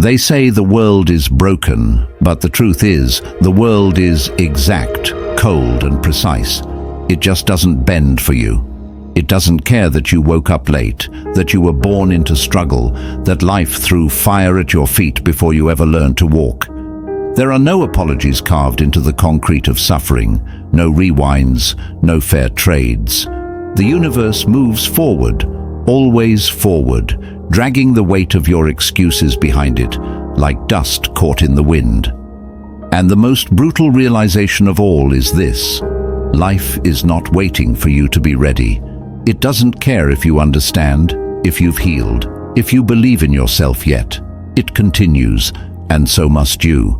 They say the world is broken, but the truth is, the world is exact, cold and precise. It just doesn't bend for you. It doesn't care that you woke up late, that you were born into struggle, that life threw fire at your feet before you ever learned to walk. There are no apologies carved into the concrete of suffering, no rewinds, no fair trades. The universe moves forward, always forward, dragging the weight of your excuses behind it, like dust caught in the wind. And the most brutal realization of all is this: life is not waiting for you to be ready. It doesn't care if you understand, if you've healed, if you believe in yourself yet. It continues, and so must you.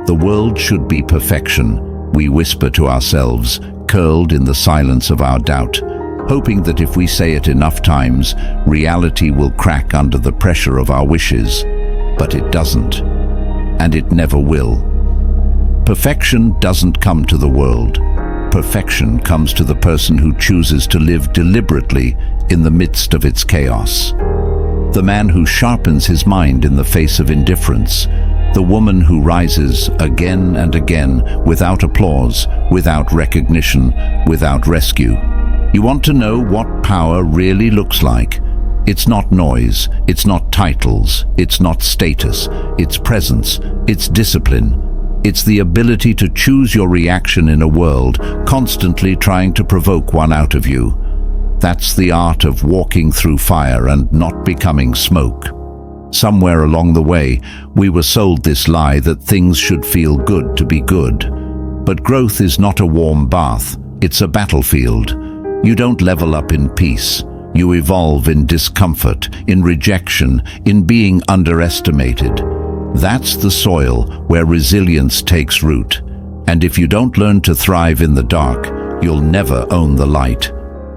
The world should be perfection, we whisper to ourselves, curled in the silence of our doubt, hoping that if we say it enough times, reality will crack under the pressure of our wishes. But it doesn't, and it never will. Perfection doesn't come to the world. Perfection comes to the person who chooses to live deliberately in the midst of its chaos. The man who sharpens his mind in the face of indifference. The woman who rises again and again without applause, without recognition, without rescue. You want to know what power really looks like? It's not noise, it's not titles, it's not status, it's presence, it's discipline. It's the ability to choose your reaction in a world constantly trying to provoke one out of you. That's the art of walking through fire and not becoming smoke. Somewhere along the way, we were sold this lie that things should feel good to be good. But growth is not a warm bath, it's a battlefield. You don't level up in peace. You evolve in discomfort, in rejection, in being underestimated. That's the soil where resilience takes root. And if you don't learn to thrive in the dark, you'll never own the light.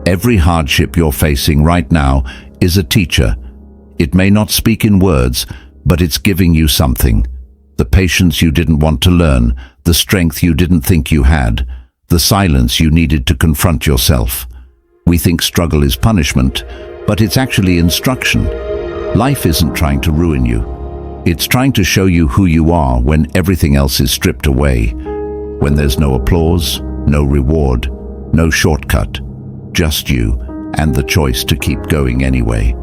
Every hardship you're facing right now is a teacher. It may not speak in words, but it's giving you something. The patience you didn't want to learn, the strength you didn't think you had, the silence you needed to confront yourself. We think struggle is punishment, but it's actually instruction. Life isn't trying to ruin you. It's trying to show you who you are when everything else is stripped away. When there's no applause, no reward, no shortcut. Just you and the choice to keep going anyway.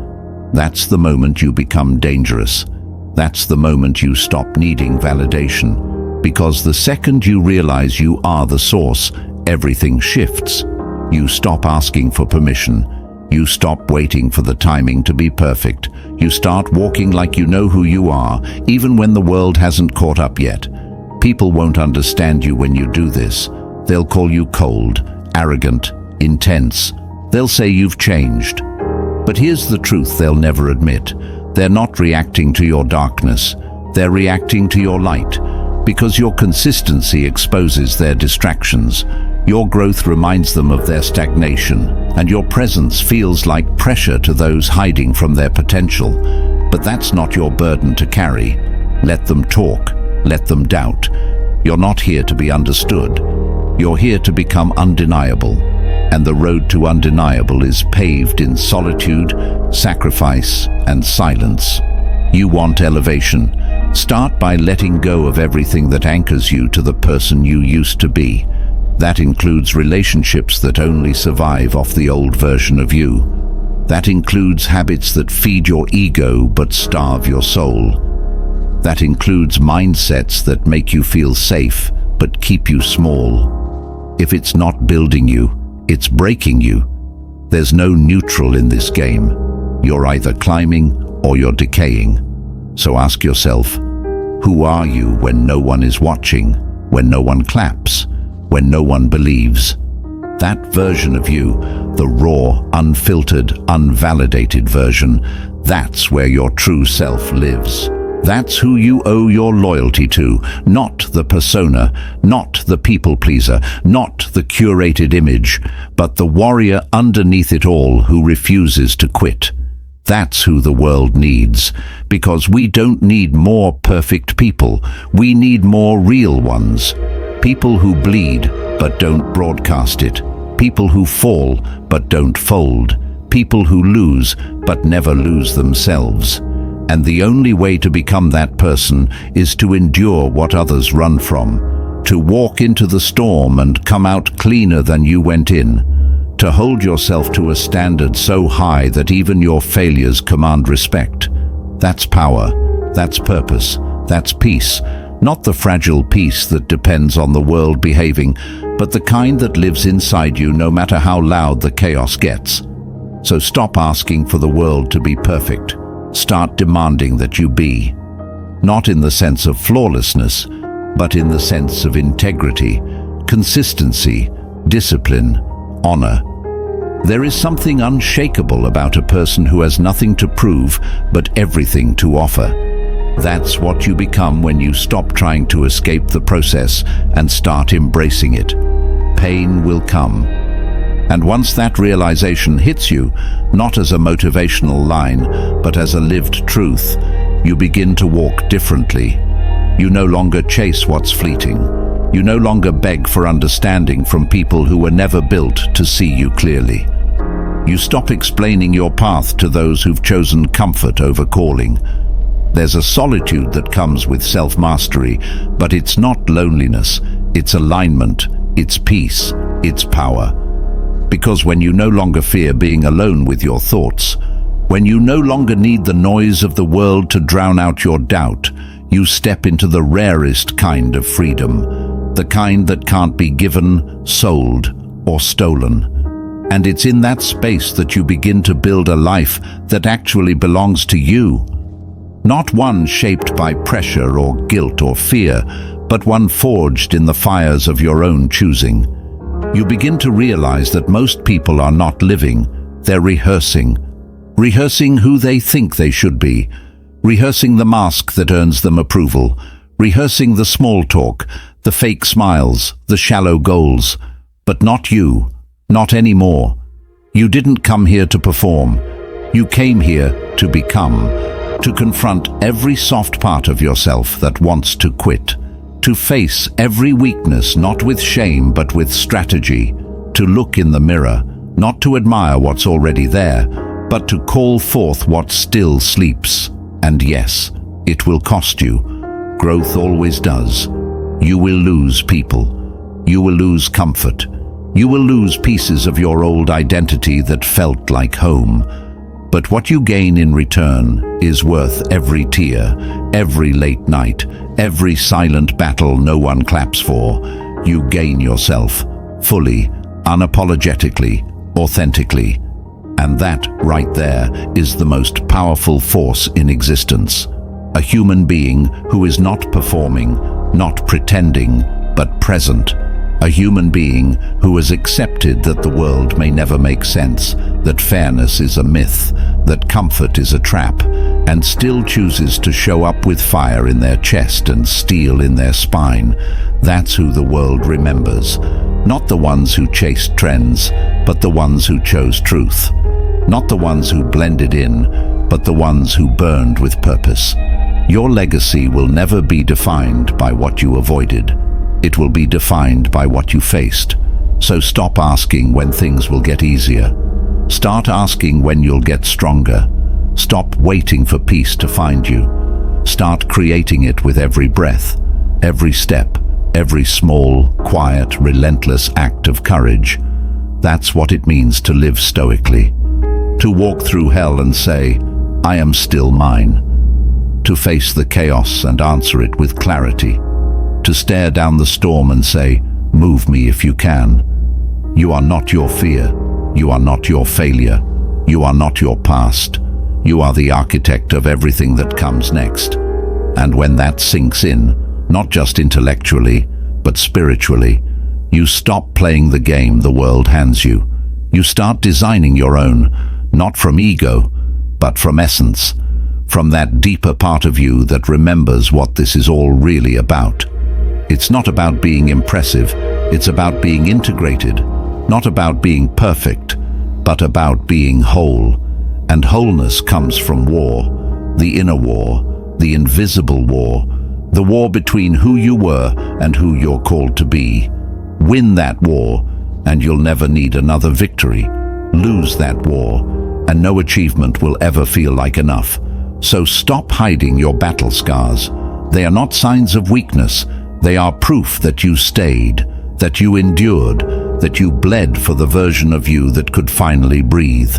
That's the moment you become dangerous. That's the moment you stop needing validation. Because the second you realize you are the source, everything shifts. You stop asking for permission. You stop waiting for the timing to be perfect. You start walking like you know who you are, even when the world hasn't caught up yet. People won't understand you when you do this. They'll call you cold, arrogant, intense. They'll say you've changed. But here's the truth they'll never admit. They're not reacting to your darkness. They're reacting to your light. Because your consistency exposes their distractions. Your growth reminds them of their stagnation, and your presence feels like pressure to those hiding from their potential. But that's not your burden to carry. Let them talk. Let them doubt. You're not here to be understood. You're here to become undeniable. And the road to undeniable is paved in solitude, sacrifice, and silence. You want elevation. Start by letting go of everything that anchors you to the person you used to be. That includes relationships that only survive off the old version of you. That includes habits that feed your ego but starve your soul. That includes mindsets that make you feel safe but keep you small. If it's not building you, it's breaking you. There's no neutral in this game. You're either climbing or you're decaying. So ask yourself, who are you when no one is watching, when no one claps, when no one believes? That version of you, the raw, unfiltered, unvalidated version, that's where your true self lives. That's who you owe your loyalty to, not the persona, not the people-pleaser, not the curated image, but the warrior underneath it all who refuses to quit. That's who the world needs, because we don't need more perfect people. We need more real ones. People who bleed, but don't broadcast it. People who fall, but don't fold. People who lose, but never lose themselves. And the only way to become that person is to endure what others run from, to walk into the storm and come out cleaner than you went in, to hold yourself to a standard so high that even your failures command respect. That's power, that's purpose, that's peace. Not the fragile peace that depends on the world behaving, but the kind that lives inside you no matter how loud the chaos gets. So stop asking for the world to be perfect. Start demanding that you be. Not in the sense of flawlessness, but in the sense of integrity, consistency, discipline, honor. There is something unshakable about a person who has nothing to prove but everything to offer. That's what you become when you stop trying to escape the process and start embracing it. Pain will come. And once that realization hits you, not as a motivational line, but as a lived truth, you begin to walk differently. You no longer chase what's fleeting. You no longer beg for understanding from people who were never built to see you clearly. You stop explaining your path to those who've chosen comfort over calling. There's a solitude that comes with self-mastery, but it's not loneliness, it's alignment, it's peace, it's power. Because when you no longer fear being alone with your thoughts, when you no longer need the noise of the world to drown out your doubt, you step into the rarest kind of freedom, the kind that can't be given, sold, or stolen. And it's in that space that you begin to build a life that actually belongs to you. Not one shaped by pressure or guilt or fear, but one forged in the fires of your own choosing. You begin to realize that most people are not living, they're rehearsing. Rehearsing who they think they should be. Rehearsing the mask that earns them approval. Rehearsing the small talk, the fake smiles, the shallow goals. But not you, not anymore. You didn't come here to perform. You came here to become. To confront every soft part of yourself that wants to quit, to face every weakness not with shame but with strategy, to look in the mirror, not to admire what's already there, but to call forth what still sleeps. And yes, it will cost you. Growth always does. You will lose people. You will lose comfort. You will lose pieces of your old identity that felt like home. But what you gain in return is worth every tear, every late night, every silent battle no one claps for. You gain yourself, fully, unapologetically, authentically. And that, right there, is the most powerful force in existence. A human being who is not performing, not pretending, but present. A human being who has accepted that the world may never make sense, that fairness is a myth, that comfort is a trap, and still chooses to show up with fire in their chest and steel in their spine. That's who the world remembers. Not the ones who chased trends, but the ones who chose truth. Not the ones who blended in, but the ones who burned with purpose. Your legacy will never be defined by what you avoided. It will be defined by what you faced. So stop asking when things will get easier. Start asking when you'll get stronger. Stop waiting for peace to find you. Start creating it with every breath, every step, every small, quiet, relentless act of courage. That's what it means to live stoically. To walk through hell and say, I am still mine. To face the chaos and answer it with clarity. To stare down the storm and say, move me if you can. You are not your fear. You are not your failure. You are not your past. You are the architect of everything that comes next. And when that sinks in, not just intellectually, but spiritually, you stop playing the game the world hands you. You start designing your own, not from ego, but from essence, from that deeper part of you that remembers what this is all really about. It's not about being impressive, it's about being integrated, not about being perfect, but about being whole. And wholeness comes from war, the inner war, the invisible war, the war between who you were and who you're called to be. Win that war, and you'll never need another victory. Lose that war, and no achievement will ever feel like enough. So stop hiding your battle scars. They are not signs of weakness. They are proof that you stayed, that you endured, that you bled for the version of you that could finally breathe.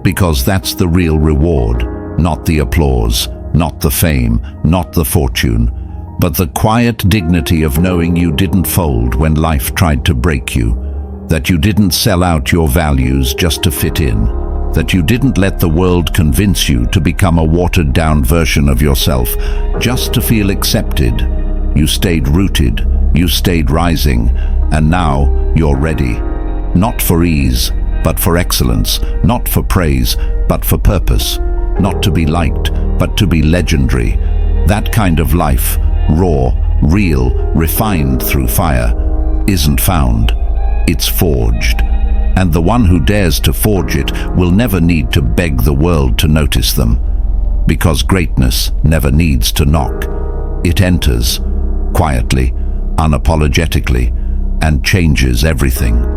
Because that's the real reward, not the applause, not the fame, not the fortune, but the quiet dignity of knowing you didn't fold when life tried to break you, that you didn't sell out your values just to fit in, that you didn't let the world convince you to become a watered-down version of yourself just to feel accepted. You stayed rooted, you stayed rising, and now you're ready. Not for ease, but for excellence, not for praise, but for purpose, not to be liked, but to be legendary. That kind of life, raw, real, refined through fire, isn't found. It's forged. And the one who dares to forge it will never need to beg the world to notice them. Because greatness never needs to knock. It enters, quietly, unapologetically, and changes everything.